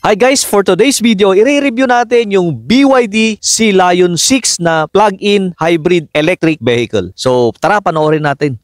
Hi guys, for today's video, i-review natin yung BYD Sea Lion 6 na plug-in hybrid electric vehicle. So tara, panoorin natin.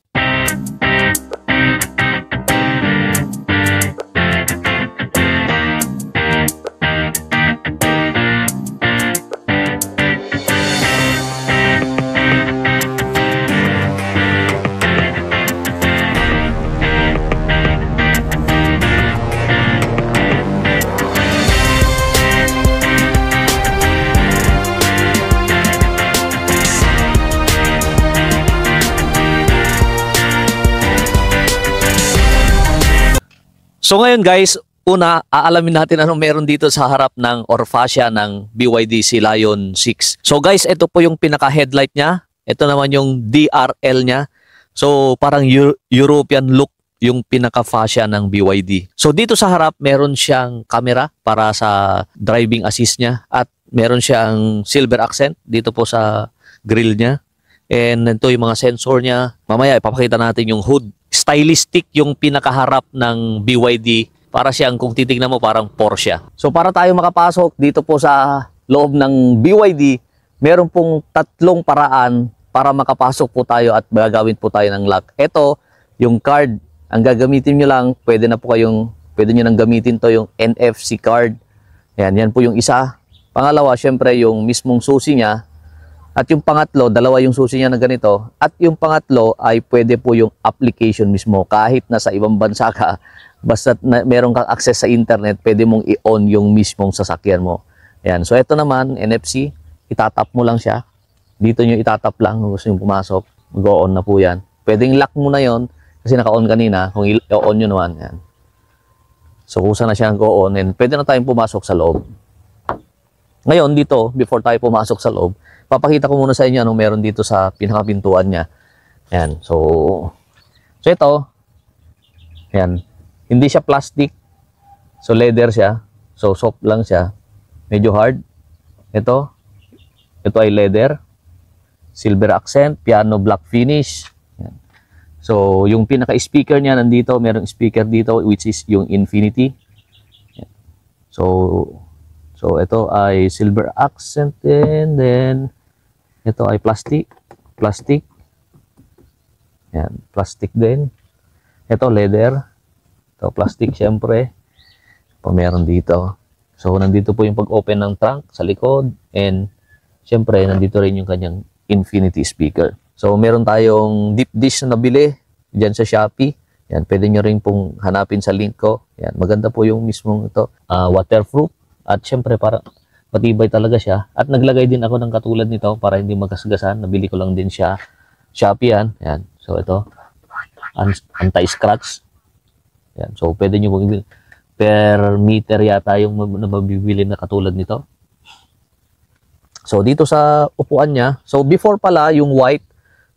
So ngayon guys, una, aalamin natin anong meron dito sa harap ng or fascia ng BYD Sea Lion 6. So guys, ito po yung pinaka-headlight niya. Ito naman yung DRL niya. So parang European look yung pinaka-fascia ng BYD. So dito sa harap, meron siyang camera para sa driving assist niya. At meron siyang silver accent dito po sa grill niya. And ito yung mga sensor niya. Mamaya ipapakita natin yung hood. Stylistic yung pinakaharap ng BYD. Para siyang, kung titignan mo, parang Porsche. So para tayo makapasok dito po sa loob ng BYD, meron pong tatlong paraan para makapasok po tayo at gagawin po tayo ng lock. Ito, yung card. Ang gagamitin nyo lang, pwede nyo nang gamitin to yung NFC card. Yan po yung isa. Pangalawa, syempre yung mismong susi niya. At yung pangatlo, dalawa yung susi niya na ganito. At yung pangatlo ay pwede po yung application mismo. Kahit nasa ibang bansa ka, basta meron kang access sa internet, pwede mong i-on yung mismong sasakyan mo. Ayan. So ito naman, NFC, itatap mo lang siya. Dito nyo itatap lang kung gusto nyo pumasok. Mag-on na po yan. Pwedeng lock mo na yon kasi naka-on kanina. Kung i-on nyo naman, yan. So kusa na siya go-on and pwede na tayong pumasok sa loob. Ngayon dito, before tayo pumasok sa loob, papakita ko muna sa inyo anong meron dito sa pinakapintuan niya. Ayan. So ito, ayan. Hindi siya plastic. So leather siya. So soft lang siya. Medyo hard. Ito ay leather. Silver accent, piano black finish. Ayan. So yung pinaka-speaker niya nandito, merong speaker dito which is yung Infinity. Ayan. So ito ay silver accent and then ito ay plastic. Yan, plastic din. Ito leather. Ito plastic syempre. Meron dito. So nandito po yung pag-open ng trunk sa likod and syempre nandito rin yung kanyang Infinity speaker. So meron tayong deep dish na nabili diyan sa Shopee. Yan, pwede nyo rin pong hanapin sa link ko. Yan, maganda po yung mismong ito. Waterproof at syempre para matibay talaga siya. At naglagay din ako ng katulad nito para hindi magasgasan. Nabili ko lang din siya. Shopee yan. Yan. So ito. Anti-scratch. Yan. So pwede nyo per meter yata yung mabibili na katulad nito. So dito sa upuan niya. So before pala yung white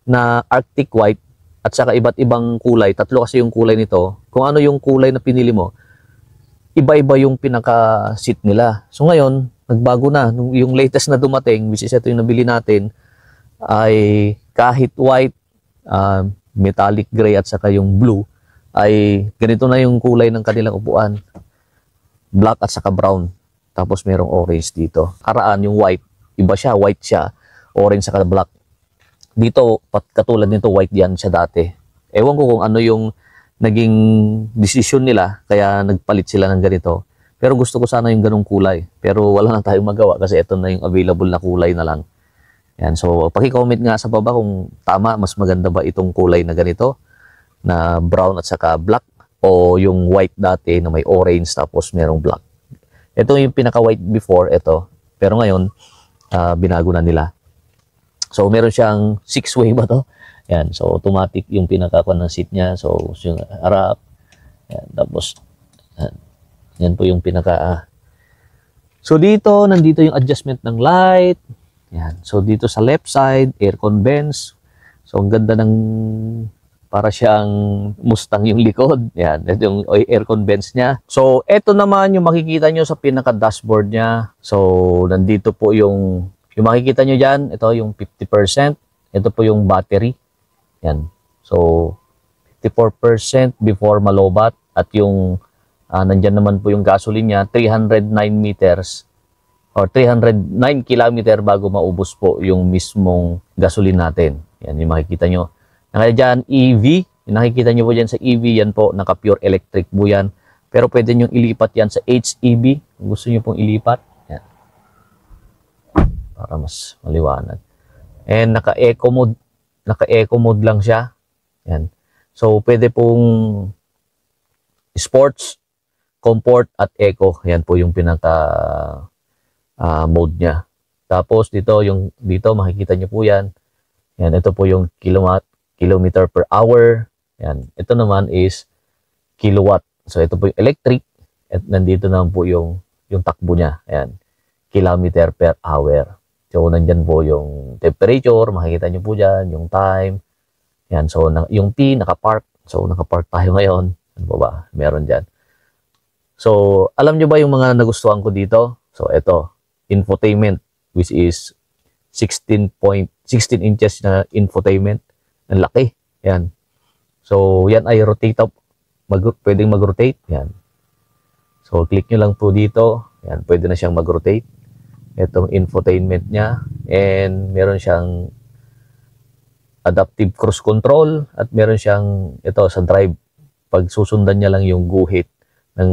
na Arctic white at saka iba't ibang kulay. Tatlo kasi yung kulay nito. Kung ano yung kulay na pinili mo, iba-iba yung pinaka-seat nila. So ngayon, nagbago na. Yung latest na dumating, which is ito yung nabili natin, ay kahit white, metallic gray at saka yung blue, ay ganito na yung kulay ng kanilang upuan. Black at saka brown. Tapos merong orange dito. Karaan yung white, iba siya, white siya, orange saka black. Dito, katulad nito, white yan siya dati. Ewan ko kung ano yung naging desisyon nila, kaya nagpalit sila ng ganito. Pero gusto ko sana yung ganung kulay. Pero wala na tayong magawa kasi ito na yung available na kulay na lang. Yan. So, paki-comment nga sa baba kung tama, mas maganda ba itong kulay na ganito, na brown at saka black, o yung white dati na may orange tapos merong black. Ito yung pinaka-white before, ito. Pero ngayon, binago na nila. So, meron siyang 6-way ba to? Yan. So, automatic yung pinaka-kuan ng seat niya. So, yung harap. Yan. Tapos, yan po yung pinaka. So dito, nandito yung adjustment ng light. Yan. So dito sa left side, aircon vents. So ang ganda ng para siyang Mustang yung likod. Yan. Ito yung aircon vents niya. So ito naman yung makikita nyo sa pinaka-dashboard niya. So nandito po yung makikita nyo dyan. Ito yung 50%. Ito po yung battery. Yan. So 54% before malobat at yung Nandyan naman po yung gasoline niya, 309 meters or 309 kilometer bago maubos po yung mismong gasoline natin. Yan yung makikita nyo. Kaya dyan, EV, yung nakikita nyo po dyan sa EV, yan po, naka-pure electric po yan. Pero pwede nyo ilipat yan sa HEV, kung gusto nyo pong ilipat. Yan. Para mas maliwanag. And naka-eco mode lang siya. Yan. So, pwede pong sports, comfort, at eco. Yan po yung pinaka mode niya. Tapos dito makikita niyo po yan. Yan, ito po yung kilometer per hour. Yan. Ito naman is kilowatt. So ito po yung electric at nandito naman po yung takbo niya. Yan. Kilometer per hour. So nandiyan po yung temperature, makikita niyo po diyan, yung time. Yan, so yung T naka-park. So naka-park tayo ngayon. Ano ba? Meron diyan. So alam niyo ba yung mga nagustuhan ko dito? So ito infotainment, which is 16 inches na infotainment. Ang laki. Yan. So, yan ay rotate up. Pwedeng mag-rotate. Yan. So, click nyo lang po dito. Yan. Pwede na siyang mag-rotate. Itong infotainment niya. And meron siyang adaptive cruise control. At meron siyang, ito, sa drive. Pag susundan niya lang yung guhit ng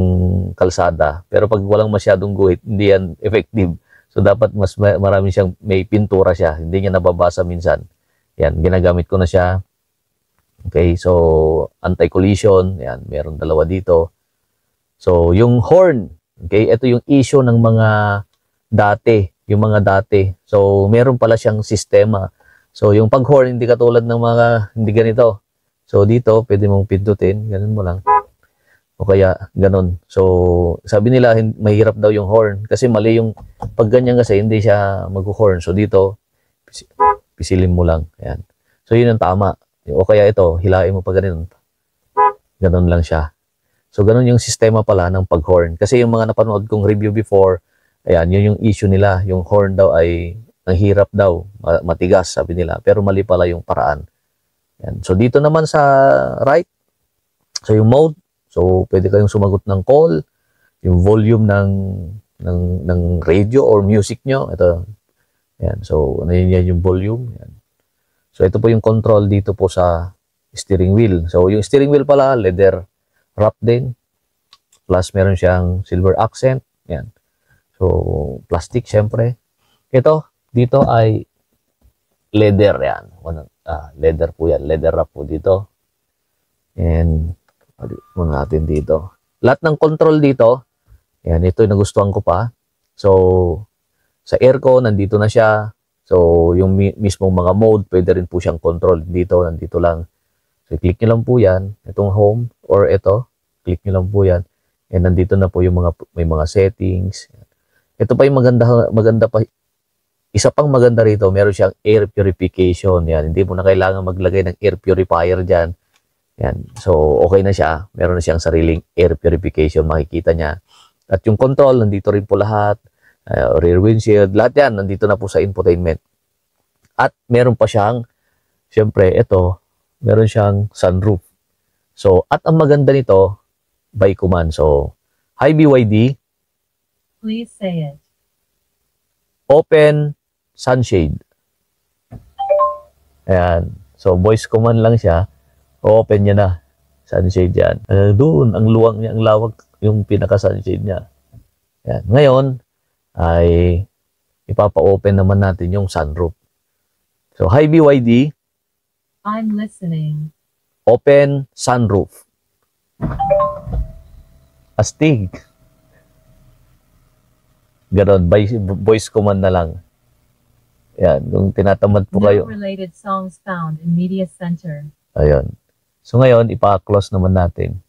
kalsada. Pero pag walang masyadong guhit, hindi yan effective. So, dapat mas marami siyang, may pintura siya. Hindi niya nababasa minsan. Yan, ginagamit ko na siya. Okay, so, anti-collision. Yan, meron dalawa dito. So, yung horn. Okay, ito yung issue ng mga dati. Yung mga dati. So, meron pala siyang sistema. So, yung pag-horn, hindi katulad ng mga, hindi ganito. So, dito, pwede mong pindutin. Ganun mo lang. O kaya, ganun. So, sabi nila, mahirap daw yung horn. Kasi mali yung, pag ganyan kasi, hindi siya mag-horn. So, dito, pisilin mo lang. Ayan. So, yun ang tama. O kaya ito, hilain mo pa ganun. Ganun lang siya. So, ganun yung sistema pala ng pag-horn. Kasi yung mga napanood kong review before, ayan, yun yung issue nila. Yung horn daw ay, ang hirap daw, matigas, sabi nila. Pero mali pala yung paraan. Ayan. So, dito naman sa right, so yung mode, so, pwede kayong sumagot ng call, yung volume ng radio or music nyo. Ito. Ayan. So, yan yung volume. Ayan. So, ito po yung control dito po sa steering wheel. So, yung steering wheel pala, leather wrap din. Plus, meron siyang silver accent. Ayan. So, plastic, syempre. Ito, dito ay leather. Yan. Leather po yan. Leather wrap po dito. And, muna natin dito. Lahat ng control dito, yan, ito yung nagustuhan ko pa. So, sa aircon, nandito na siya. So, yung mismong mga mode, pwede rin po siyang control dito, nandito lang. So, click nyo lang po yan, itong home, or ito, click nyo lang po yan. And nandito na po yung may mga settings. Ito pa yung maganda pa. Isa pang maganda rito, meron siyang air purification. Yan, hindi mo na kailangan maglagay ng air purifier dyan. Yan. So, okay na siya. Meron na siyang sariling air purification. Makikita niya. At yung control, nandito rin po lahat. Rear windshield. Lahat yan, nandito na po sa infotainment. At meron pa siyang, syempre, ito, meron siyang sunroof. So, at ang maganda nito, by command. So, hi BYD. Please say it. Open sunshade. Ayan. So, voice command lang siya. Open niya na. Sunshade yan. Doon, ang luwang niya, ang lawak yung pinaka-sunshade niya. Yan. Ngayon, ay ipapa-open naman natin yung sunroof. So, hi BYD. I'm listening. Open sunroof. Astig. Ganon, voice command na lang. Yan, kung tinatamad po kayo. No related songs found in Media Center. Ayun. So ngayon, ipa-close naman natin.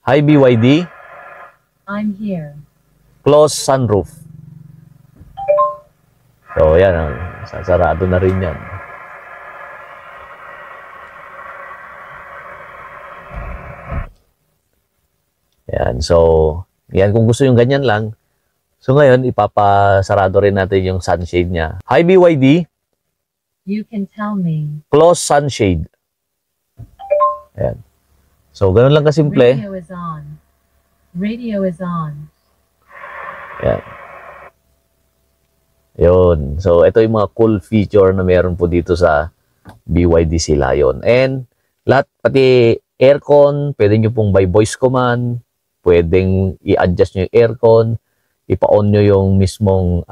Hi BYD. I'm here. Close sunroof. So yan, sasarado na rin yan. Yan, so yan, kung gusto yung ganyan lang. So ngayon, ipapasarado rin natin yung sunshade niya. Hi BYD. You can tell me. Close sunshade. Ayan. So, ganun lang kasimple. Radio is on. Radio is on. Yan. Yun. So, ito yung mga cool feature na meron po dito sa BYD Sea Lion. And, lahat, pati aircon, pwede nyo pong by voice command, pwedeng i-adjust nyo yung aircon, ipa-on nyo yung mismong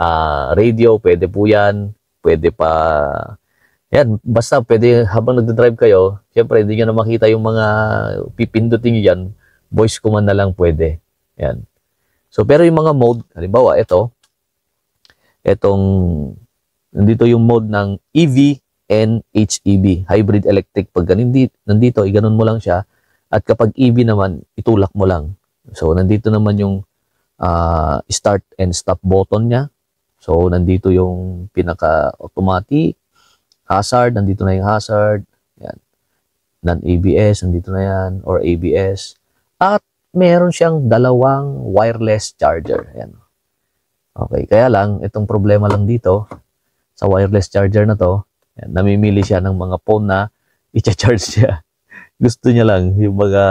radio, pwede po yan, pwede pa, yan, basta pwede habang nagdadrive kayo, syempre hindi nyo na makita yung mga pipindutin nyo yan, voice command na lang pwede. Yan. So, pero yung mga mode, halimbawa, nandito yung mode ng EV and HEV, hybrid electric. Pag nandito, iganon mo lang siya. At kapag EV naman, itulak mo lang. So, nandito naman yung start and stop button niya. So, nandito yung pinaka-automatic, hazard, nandito na yung hazard. Yan. Non-ABS, nandito na yan, or ABS. At meron siyang dalawang wireless charger. Yan. Okay, kaya lang, itong problema lang dito, sa wireless charger na to, yan, namimili siya ng mga phone na i-charge siya. Gusto niya lang yung mga,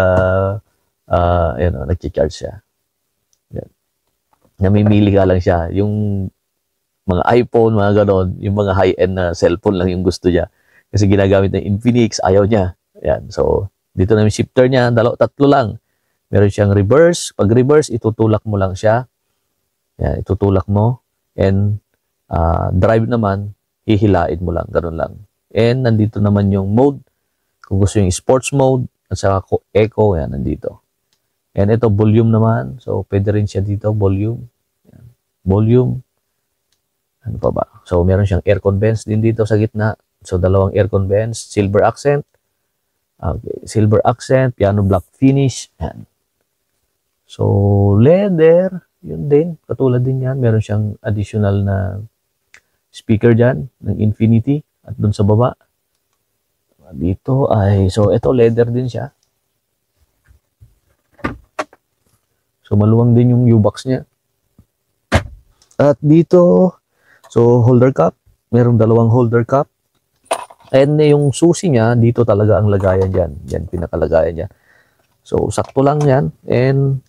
nag-charge siya. Yan. Namimili ka lang siya. Yung mga iPhone, mga ganon, yung mga high-end na cellphone lang yung gusto niya. Kasi ginagamit ng Infinix, ayaw niya. Yan, so, dito na yung shifter niya, tatlo lang. Meron siyang reverse. Pag reverse, itutulak mo lang siya. Yan, itutulak mo. And drive naman, hihilain mo lang. Ganun lang. And nandito naman yung mode. Kung gusto yung sports mode, at saka eco, yan, nandito. And ito, volume naman. So, pwede rin siya dito, volume. Yan. Volume. Ano pa ba? So, meron siyang aircon vents din dito sa gitna. So, dalawang aircon vents. Silver accent. Okay. Silver accent. Piano black finish. Yan. So, leather. Yun din, katulad din yan. Meron siyang additional na speaker dyan, ng Infinity, at dun sa baba. Dito ay, so ito leather din siya. So maluwang din yung U-box niya. At dito, so holder cup, merong dalawang holder cup. And yung susi niya, dito talaga ang lagayan dyan. Yan, pinakalagayan niya. So sakto lang yan. And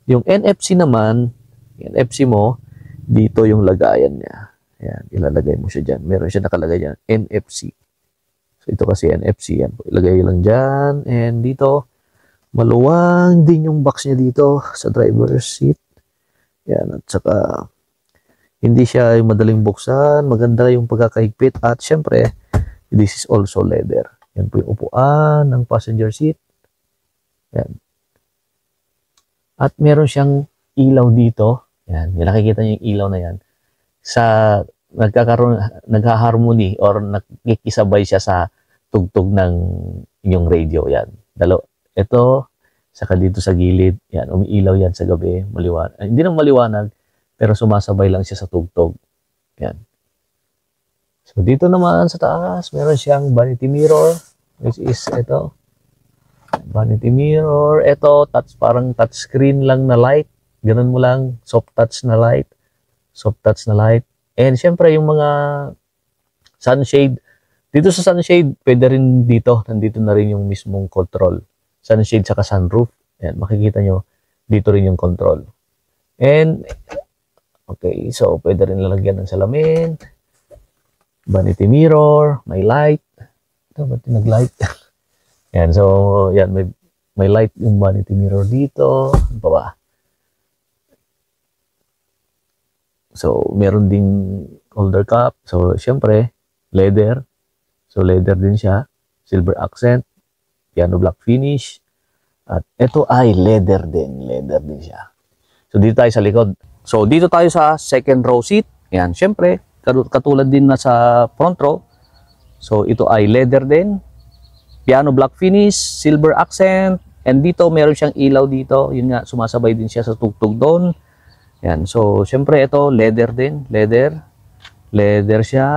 yung NFC naman, NFC mo, dito yung lagayan niya. Ayan, ilalagay mo siya dyan. Meron siya nakalagay dyan, NFC. So, ito kasi NFC. Yan po. Ilagay lang dyan. And dito, maluwang din yung box niya dito sa driver's seat. Yan. At saka, hindi siya yung madaling buksan. Maganda yung pagkakahigpit. At syempre, this is also leather. Yan po yung upuan ng passenger seat. Yan. At meron siyang ilaw dito. Yan, nakikita niyo yung ilaw na yan. Sa naghaharmony or nakikisabay siya sa tugtog ng inyong radio. Yan. Ito, saka dito sa gilid. Yan, umiilaw yan sa gabi. Maliwanag. Hindi nang maliwanag, pero sumasabay lang siya sa tugtog. Yan. So, dito naman sa taas, meron siyang vanity mirror, which is ito. Vanity mirror. Ito, parang touch screen lang na light. Ganun mo lang, soft touch na light. Soft touch na light. And syempre, yung mga sunshade. Dito sa sunshade, pwede rin dito. Nandito na rin yung mismong control. Sunshade saka sunroof. Ayan, makikita nyo, dito rin yung control. And, okay, so pwede rin lalagyan ng salamin. Vanity mirror, may light. Ito, ba't nag-light? Ayan, so, yan, may light yung vanity mirror dito. Ano pa ba? So, meron ding holder cup. So, syempre, leather. So, leather din siya. Silver accent. Piano black finish. At ito ay leather din. Leather din siya. So, dito tayo sa likod. So, dito tayo sa second row seat. Yan, syempre, katulad din na sa front row. So, ito ay leather din. Piano black finish. Silver accent. And dito, meron siyang ilaw dito. Yun nga, sumasabay din siya sa tugtog doon. Yan. So, syempre ito, leather din. Leather. Leather siya.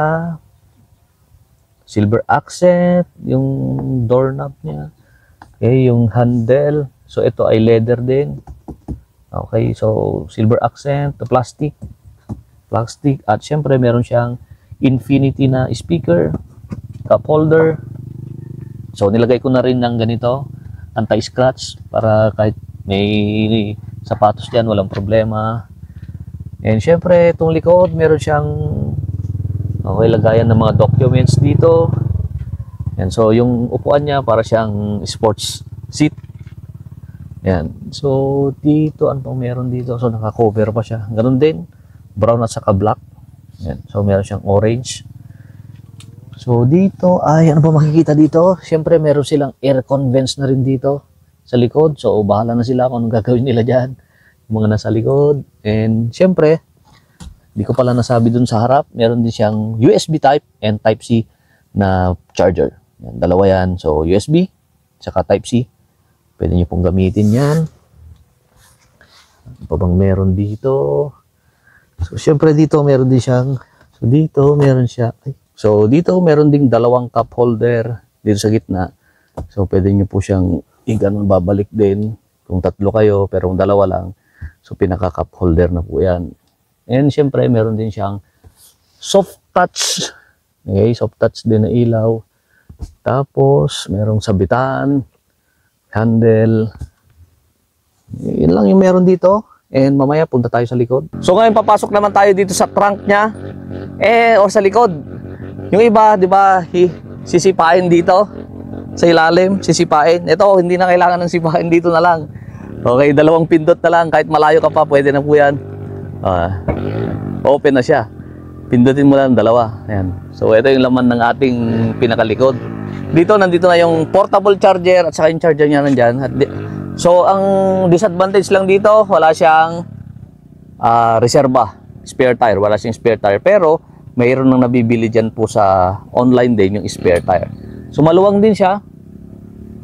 Silver accent. Yung doorknob niya. Okay, yung handle. So, ito ay leather din. Okay, so, silver accent. Plastic. Plastic. At syempre, meron siyang Infinity na speaker. Cup holder. So, nilagay ko na rin ng ganito. anti-scratch para kahit may sapatos dyan, walang problema. And syempre, itong likod, meron siyang lagayan ng mga documents dito. And so, yung upuan niya, para siyang sports seat. Yan. So, dito, ano pang meron dito? So, naka-cover pa siya. Ganun din. Brown at saka black. Yan. So, meron siyang orange. So, dito, ay, ano pa makikita dito? Siyempre, meron silang aircon vents na rin dito sa likod. So, bahala na sila kung anong gagawin nila dyan. Yung mga nasa likod. And, siyempre, hindi ko pala nasabi dun sa harap, meron din siyang USB type and Type-C na charger. Yan, dalawa yan. So, USB, saka Type-C. Pwede nyo pong gamitin yan. Ano pa bang meron dito? So, syempre dito meron din siyang, so dito meron siya, so dito meron ding dalawang cup holder dito sa gitna. So, pwede nyo po siyang ganun babalik din kung tatlo kayo, pero kung dalawa lang, so pinaka cup holder na po yan. And syempre meron din siyang soft touch. Okay, soft touch din na ilaw. Tapos, merong sabitan, handle. Yun lang yung meron dito. And mamaya punta tayo sa likod. So ngayon papasok naman tayo dito sa trunk niya. O sa likod. Yung iba, di ba, sisipain dito. Sa ilalim, sisipain. Ito, hindi na kailangan ng sipain dito na lang. Okay, dalawang pindot na lang. Kahit malayo ka pa, pwede na po yan. Open na siya. Pindutin mo lang dalawa. Ayan. So ito yung laman ng ating pinakalikod. Dito, nandito na yung portable charger at saka yung charger niya nandyan. So ang disadvantage lang dito, wala siyang reserba, spare tire. Wala siyang spare tire. Pero mayroon nang nabibili dyan po sa online din yung spare tire. So maluwang din siya.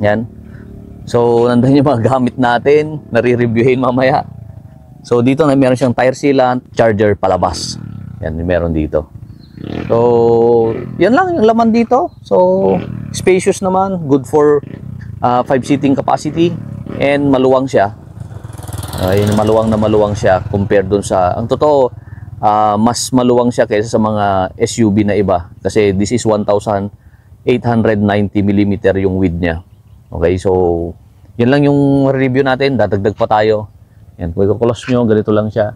Yan. So nandun yung mga gamit natin. Nare-reviewin mamaya. So dito na meron siyang tire sealant, charger palabas. Yan, meron dito. So, yan lang yung laman dito. So, spacious naman. Good for 5 seating capacity. And maluwang siya. Maluwang siya compared dun sa... Ang totoo, mas maluwang siya kaysa sa mga SUV na iba. Kasi this is 1,890mm yung width niya. Okay, so, yan lang yung review natin. Dadagdag pa tayo. Yan, kung i-close nyo, ganito lang siya.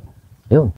Yun.